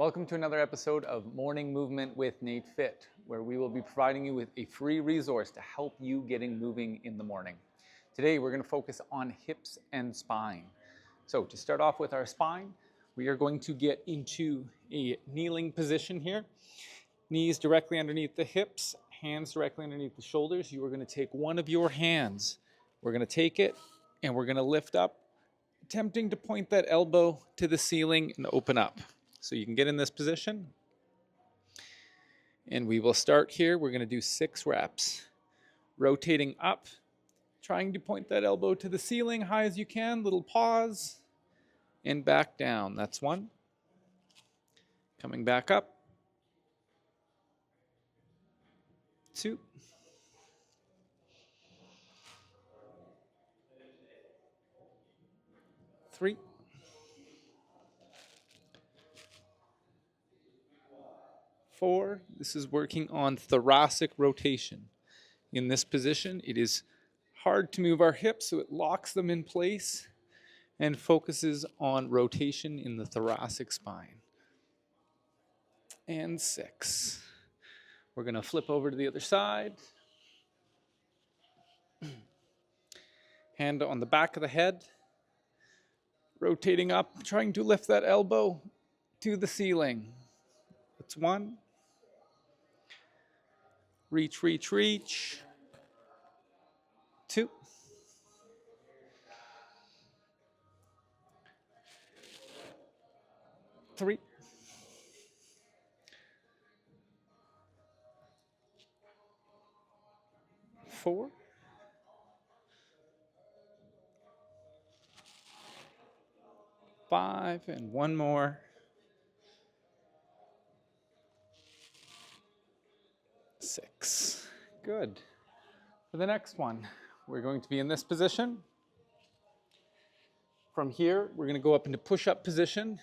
Welcome to another episode of Morning Movement with NATEFIT, where we will be providing you with a free resource to help you getting moving in the morning. Today we're going to focus on hips and spine. So to start off with our spine, we are going to get into a kneeling position here. Knees directly underneath the hips, hands directly underneath the shoulders. You are going to take one of your hands. We're going to take it and we're going to lift up, attempting to point that elbow to the ceiling and open up. So you can get in this position. And we will start here. We're going to do 6 reps. Rotating up, trying to point that elbow to the ceiling high as you can. Little pause and back down. That's 1. Coming back up. 2. 3. 4. This is working on thoracic rotation. In this position, it is hard to move our hips, so it locks them in place and focuses on rotation in the thoracic spine. And 6. We're going to flip over to the other side. Hand on the back of the head. Rotating up, trying to lift that elbow to the ceiling. That's 1. Reach, reach, reach. 2. 3. 4. 5, and 1 more. 6. Good. For the next one, we're going to be in this position. From here, we're going to go up into push-up position.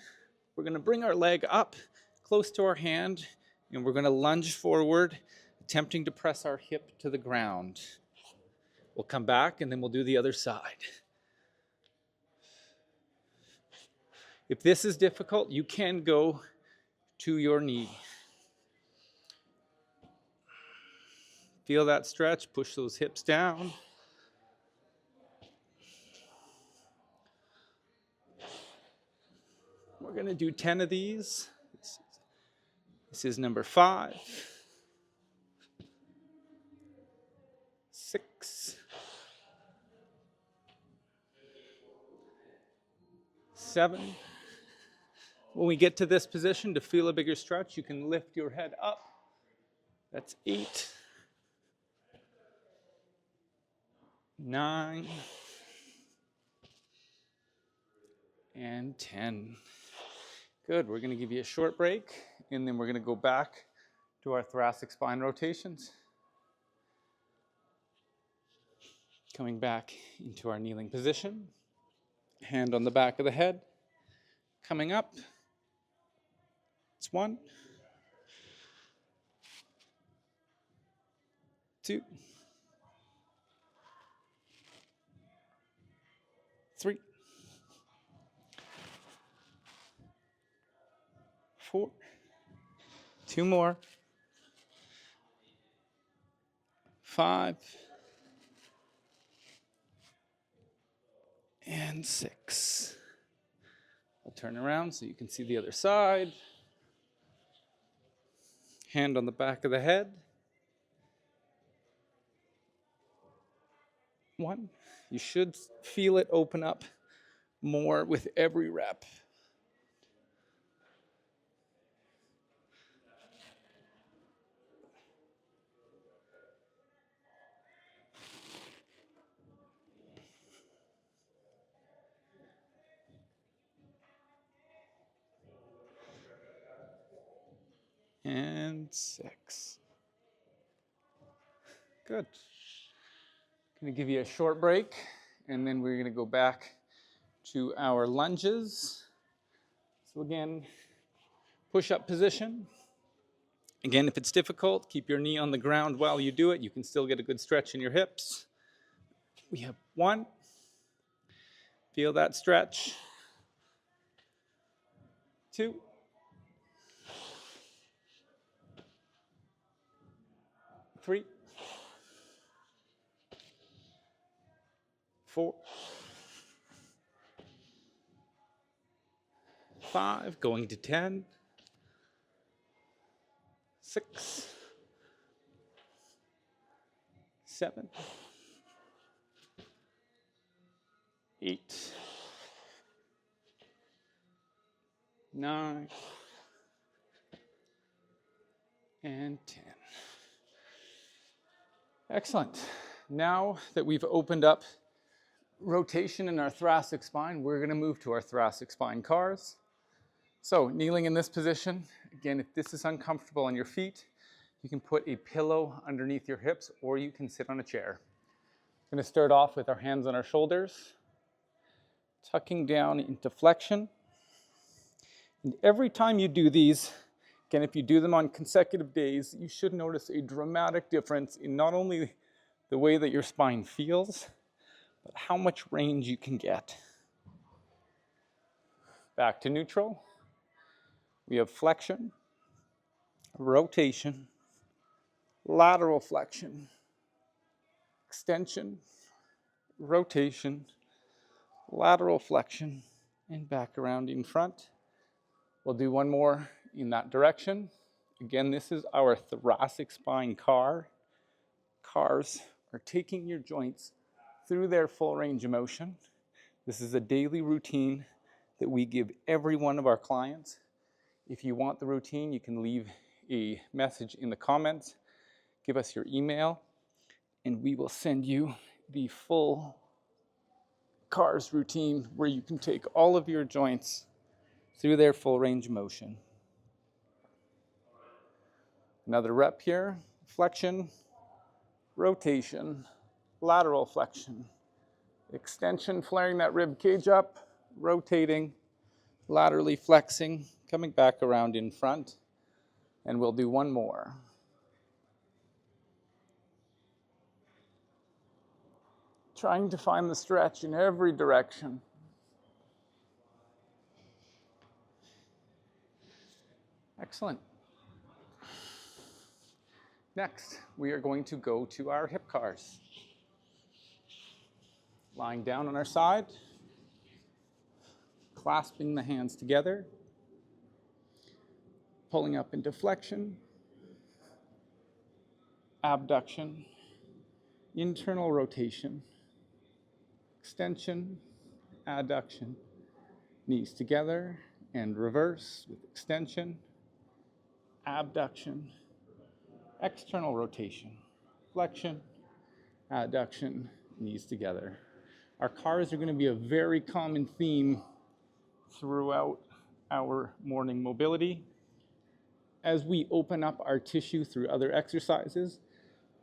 We're going to bring our leg up close to our hand, and we're going to lunge forward, attempting to press our hip to the ground. We'll come back, and then we'll do the other side. If this is difficult, you can go to your knee. Feel that stretch, push those hips down. We're going to do 10 of these. This is number 5. 6. 7. When we get to this position, to feel a bigger stretch, you can lift your head up. That's 8. 9. And 10. Good. We're going to give you a short break, and then we're going to go back to our thoracic spine rotations. Coming back into our kneeling position. Hand on the back of the head. Coming up. It's 1. 2. 3. 4. 2 more. 5. And 6. I'll turn around so you can see the other side. Hand on the back of the head. 1. You should feel it open up more with every rep. And 6. Good. Going to give you a short break, and then we're going to go back to our lunges. So again, push-up position. Again, if it's difficult, keep your knee on the ground while you do it. You can still get a good stretch in your hips. We have 1. Feel that stretch. 2. 3, 4, 5, going to 10, 6, 7, 8, 9, and 10. Excellent. Now that we've opened up rotation in our thoracic spine, we're going to move to our thoracic spine cars. So kneeling in this position, again, if this is uncomfortable on your feet, you can put a pillow underneath your hips or you can sit on a chair. I'm going to start off with our hands on our shoulders, tucking down into flexion. And every time you do these, again, if you do them on consecutive days, you should notice a dramatic difference in not only the way that your spine feels, but how much range you can get. Back to neutral. We have flexion, rotation, lateral flexion, extension, rotation, lateral flexion, and back around in front. We'll do one more in that direction. Again, this is our thoracic spine car. Cars are taking your joints through their full range of motion. This is a daily routine that we give every one of our clients. If you want the routine, you can leave a message in the comments, give us your email, and we will send you the full CARS routine where you can take all of your joints through their full range of motion. Another rep here, flexion, rotation, lateral flexion, extension, flaring that rib cage up, rotating, laterally flexing, coming back around in front, and we'll do one more. Trying to find the stretch in every direction. Excellent. Next, we are going to go to our hip cars. Lying down on our side, clasping the hands together, pulling up into flexion, abduction, internal rotation, extension, adduction, knees together and reverse with extension, abduction, external rotation, flexion, adduction, knees together. Our cars are going to be a very common theme throughout our morning mobility. As we open up our tissue through other exercises,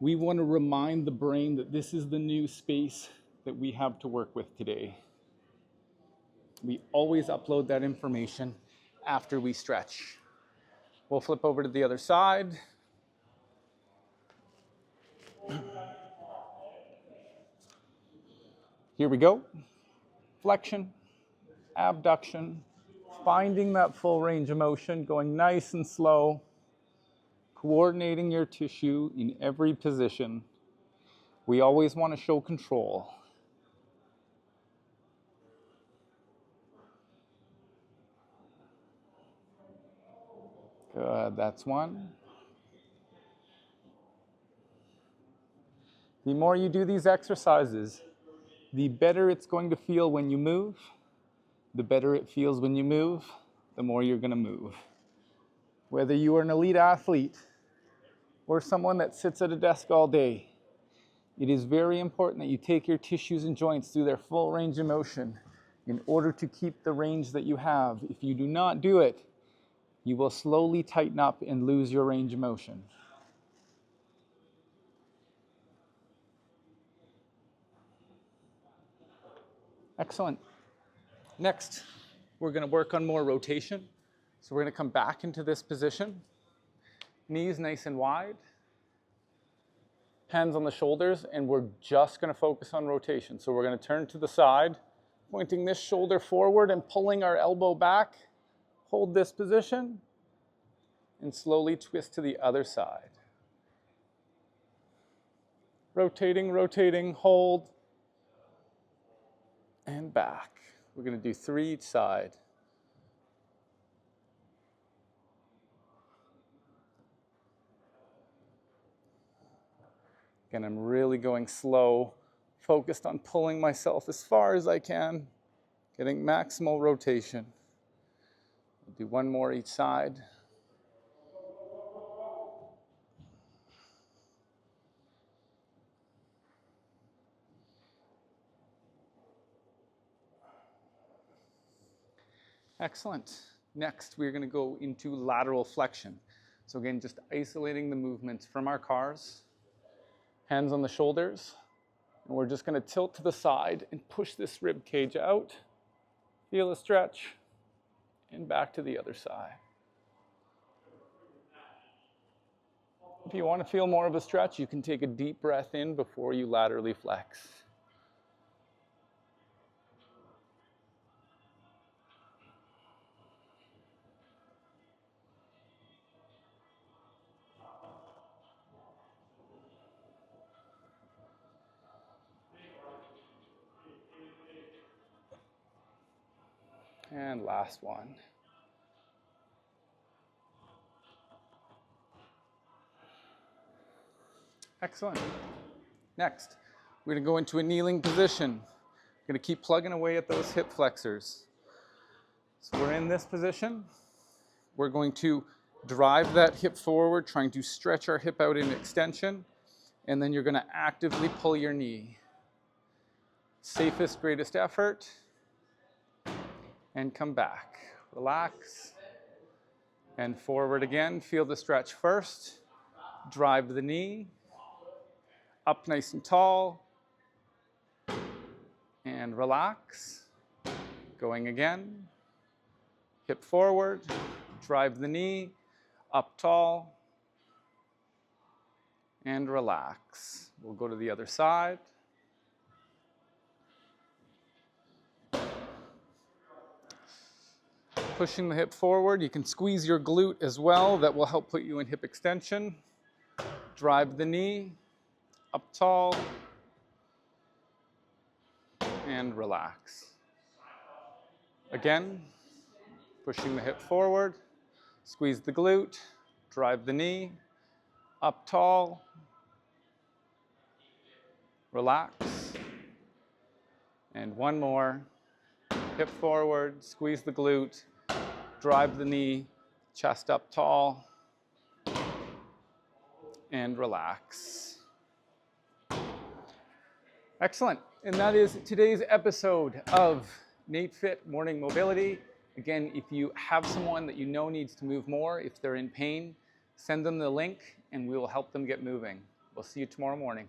we want to remind the brain that this is the new space that we have to work with today. We always upload that information after we stretch. We'll flip over to the other side. Here we go. Flexion, abduction, finding that full range of motion, going nice and slow, coordinating your tissue in every position. We always want to show control. Good, that's one. The more you do these exercises, the better it's going to feel when you move. The better it feels when you move, the more you're going to move. Whether you are an elite athlete or someone that sits at a desk all day, it is very important that you take your tissues and joints through their full range of motion in order to keep the range that you have. If you do not do it, you will slowly tighten up and lose your range of motion. Excellent. Next, we're going to work on more rotation. So we're going to come back into this position. Knees nice and wide. Hands on the shoulders, and we're just going to focus on rotation. So we're going to turn to the side, pointing this shoulder forward and pulling our elbow back. Hold this position and slowly twist to the other side. Rotating, rotating, hold, and back. We're going to do 3 each side. Again, I'm really going slow, focused on pulling myself as far as I can, getting maximal rotation. We'll do 1 more each side. Excellent. Next, we're going to go into lateral flexion. So again, just isolating the movements from our cars. Hands on the shoulders. And we're just going to tilt to the side and push this rib cage out. Feel a stretch. And back to the other side. If you want to feel more of a stretch, you can take a deep breath in before you laterally flex. And last one. Excellent. Next, we're going to go into a kneeling position. We're going to keep plugging away at those hip flexors. So we're in this position. We're going to drive that hip forward, trying to stretch our hip out in extension. And then you're going to actively pull your knee. Safest, greatest effort. And come back. Relax. And forward again. Feel the stretch first. Drive the knee. Up nice and tall. And relax. Going again. Hip forward. Drive the knee. Up tall. And relax. We'll go to the other side. Pushing the hip forward. You can squeeze your glute as well. That will help put you in hip extension. Drive the knee. Up tall. And relax. Again, pushing the hip forward. Squeeze the glute. Drive the knee. Up tall. Relax. And 1 more. Hip forward. Squeeze the glute. Drive the knee. Chest up tall. And relax. Excellent. And that is today's episode of NATEFIT Morning Mobility. Again, if you have someone that you know needs to move more, if they're in pain, send them the link and we will help them get moving. We'll see you tomorrow morning.